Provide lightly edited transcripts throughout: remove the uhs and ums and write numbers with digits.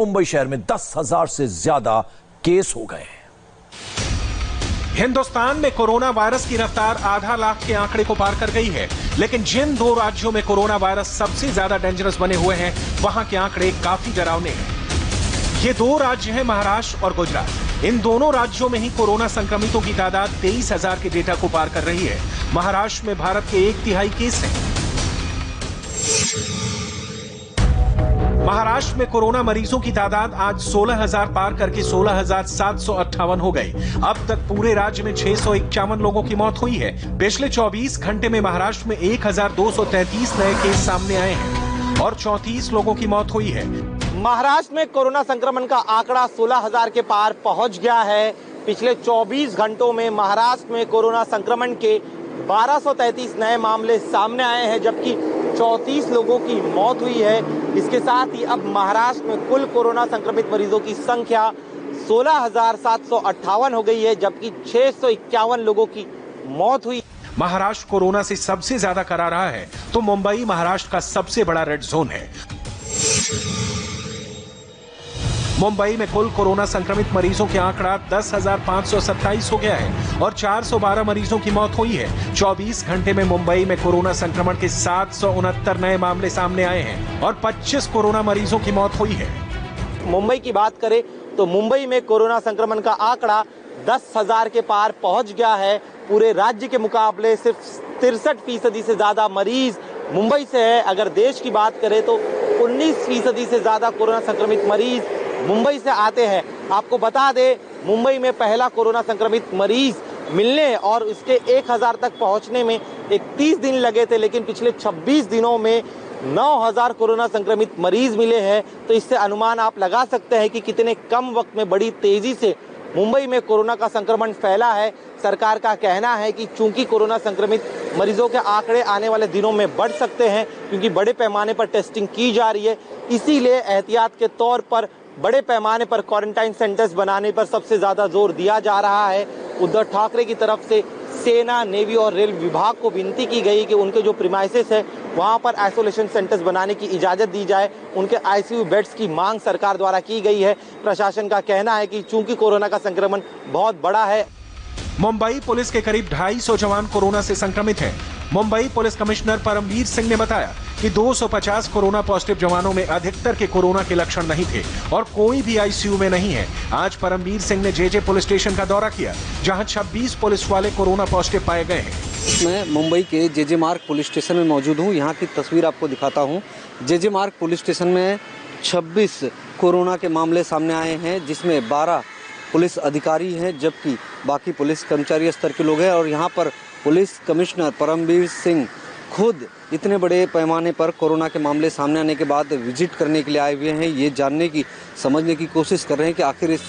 मुंबई शहर में 10,000 से ज्यादा केस हो गए हैं। हिंदुस्तान में कोरोना वायरस की रफ्तार आधा लाख के आंकड़े को पार कर गई है, लेकिन जिन दो राज्यों में कोरोना वायरस सबसे ज्यादा डेंजरस बने हुए हैं, वहां के आंकड़े काफी डरावने हैं। ये दो राज्य हैं महाराष्ट्र और गुजरात। इन दोनों राज्यों में ही कोरोना संक्रमितों की तादाद 23,000 के डेटा को पार कर रही है। महाराष्ट्र में भारत के 1/3 केस हैं। महाराष्ट्र में कोरोना मरीजों की तादाद आज 16,000 पार करके 16,758 हो गई। अब तक पूरे राज्य में 651 लोगों की मौत हुई है। पिछले 24 घंटे में महाराष्ट्र में 1,233 नए केस सामने आए हैं और 34 लोगों की मौत हुई है। महाराष्ट्र में कोरोना संक्रमण का आंकड़ा 16,000 के पार पहुंच गया है। पिछले 24 घंटों में महाराष्ट्र में कोरोना संक्रमण के 1233 नए मामले सामने आए हैं, जबकि 34 लोगों की मौत हुई है। इसके साथ ही अब महाराष्ट्र में कुल कोरोना संक्रमित मरीजों की संख्या 16,758 हो गई है, जबकि 651 लोगों की मौत हुई। महाराष्ट्र कोरोना से सबसे ज्यादा करा रहा है तो मुंबई महाराष्ट्र का सबसे बड़ा रेड जोन है। मुंबई में कुल कोरोना संक्रमित मरीजों के आंकड़ा 10,527 हो गया है और 412 मरीजों की मौत हुई है। 24 घंटे में मुंबई में कोरोना संक्रमण के 769 नए मामले सामने आए हैं और 25 कोरोना मरीजों की मौत हुई है। मुंबई की बात करें तो मुंबई में कोरोना संक्रमण का आंकड़ा 10,000 के पार पहुंच गया है। पूरे राज्य के मुकाबले सिर्फ 63% से ज्यादा मरीज मुंबई से है। अगर देश की बात करें तो 19% से ज्यादा कोरोना संक्रमित मरीज मुंबई से आते हैं। आपको बता दें, मुंबई में पहला कोरोना संक्रमित मरीज मिलने और इसके 1,000 तक पहुंचने में 31 दिन लगे थे, लेकिन पिछले 26 दिनों में 9,000 कोरोना संक्रमित मरीज मिले हैं। तो इससे अनुमान आप लगा सकते हैं कि कितने कम वक्त में बड़ी तेजी से मुंबई में कोरोना का संक्रमण फैला है। सरकार का कहना है कि चूंकि कोरोना संक्रमित मरीजों के आंकड़े आने वाले दिनों में बढ़ सकते हैं, क्योंकि बड़े पैमाने पर टेस्टिंग की जा रही है, इसीलिए एहतियात के तौर पर बड़े पैमाने पर क्वारंटाइन सेंटर्स बनाने पर सबसे ज्यादा जोर दिया जा रहा है। उद्धव ठाकरे की तरफ से सेना, नेवी और रेल विभाग को विनती की गई कि उनके जो प्रीमाइसेस है वहां पर आइसोलेशन सेंटर्स बनाने की इजाजत दी जाए। उनके आईसीयू बेड्स की मांग सरकार द्वारा की गई है। प्रशासन का कहना है कि चूंकि कोरोना का संक्रमण बहुत बड़ा है। मुंबई पुलिस के करीब 250 जवान कोरोना से संक्रमित हैं। मुंबई पुलिस कमिश्नर परमवीर सिंह ने बताया कि 250 कोरोना पॉजिटिव जवानों में अधिकतर के कोरोना के लक्षण नहीं थे और कोई भी आईसीयू में नहीं है। आज परमवीर सिंह ने जेजे पुलिस स्टेशन का दौरा किया, जहां 26 पुलिस वाले कोरोना पॉजिटिव पाए गए हैं। मैं मुंबई के जेजे मार्ग पुलिस स्टेशन में मौजूद हूं। यहां की तस्वीर आपको दिखाता हूं। जेजे मार्ग पुलिस स्टेशन में 26 कोरोना के मामले सामने आए हैं, जिसमें 12 पुलिस अधिकारी हैं, जबकि बाकी पुलिस कर्मचारी स्तर के लोग हैं। और यहाँ पर पुलिस कमिश्नर परमवीर सिंह खुद इतने बड़े पैमाने पर कोरोना के मामले सामने आने के बाद विजिट करने के लिए आए हुए हैं। ये जानने की, समझने की कोशिश कर रहे हैं कि आखिर इस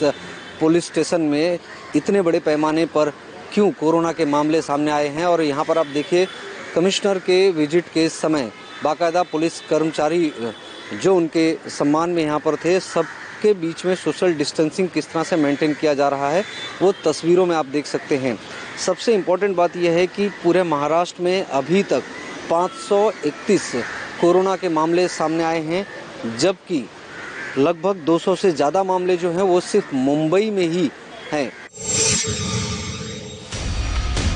पुलिस स्टेशन में इतने बड़े पैमाने पर क्यों कोरोना के मामले सामने आए हैं। और यहाँ पर आप देखिए, कमिश्नर के विजिट के समय बाकायदा पुलिस कर्मचारी जो उनके सम्मान में यहाँ पर थे, सब के बीच में सोशल डिस्टेंसिंग किस तरह से मेंटेन किया जा रहा है वो तस्वीरों में आप देख सकते हैं। सबसे इम्पोर्टेंट बात यह है कि पूरे महाराष्ट्र में अभी तक 531 कोरोना के मामले सामने आए हैं, जबकि लगभग 200 से ज़्यादा मामले जो हैं वो सिर्फ मुंबई में ही हैं।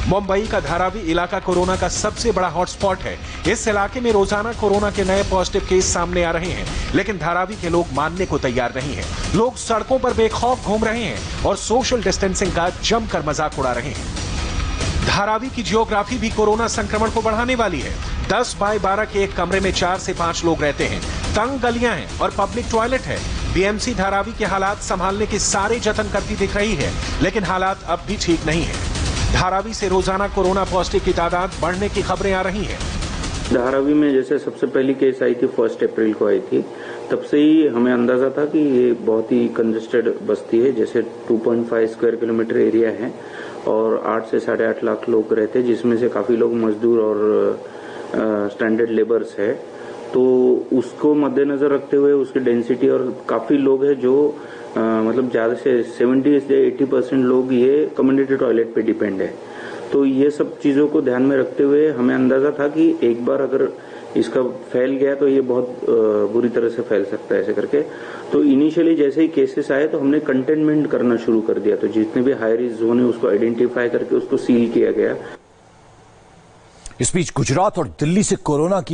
मुंबई का धारावी इलाका कोरोना का सबसे बड़ा हॉटस्पॉट है। इस इलाके में रोजाना कोरोना के नए पॉजिटिव केस सामने आ रहे हैं, लेकिन धारावी के लोग मानने को तैयार नहीं हैं। लोग सड़कों पर बेखौफ घूम रहे हैं और सोशल डिस्टेंसिंग का जमकर मजाक उड़ा रहे हैं। धारावी की जियोग्राफी भी कोरोना संक्रमण को बढ़ाने वाली है। 10 बाय 12 के एक कमरे में 4 से 5 लोग रहते हैं। तंग गलियां हैं और पब्लिक टॉयलेट है। बीएमसी धारावी के हालात संभालने के सारे जतन करती दिख रही है, लेकिन हालात अब भी ठीक नहीं है। धारावी से रोजाना कोरोना पॉजिटिव की तादाद बढ़ने की खबरें आ रही हैं। धारावी में जैसे सबसे पहली केस आई थी 1 अप्रैल को आई थी, तब से ही हमें अंदाजा था कि ये बहुत ही कंजेस्टेड बस्ती है। जैसे 2.5 स्क्वायर किलोमीटर एरिया है और 8 से 8.5 लाख लोग रहते हैं, जिसमें से काफी लोग मजदूर और स्टैंडर्ड लेबर्स है। तो उसको मद्देनजर रखते हुए उसकी डेंसिटी और काफी लोग हैं जो मतलब ज्यादा से 70 से 80% लोग ये कम्युनिटी टॉयलेट पे डिपेंड है। तो ये सब चीजों को ध्यान में रखते हुए हमें अंदाजा था कि एक बार अगर इसका फैल गया तो ये बहुत बुरी तरह से फैल सकता है ऐसे करके। तो इनिशियली जैसे ही केसेस आए तो हमने कंटेनमेंट करना शुरू कर दिया। तो जितने भी हाई रिस्क जोन है उसको आइडेंटिफाई करके उसको सील किया गया। इस बीच गुजरात और दिल्ली से कोरोना की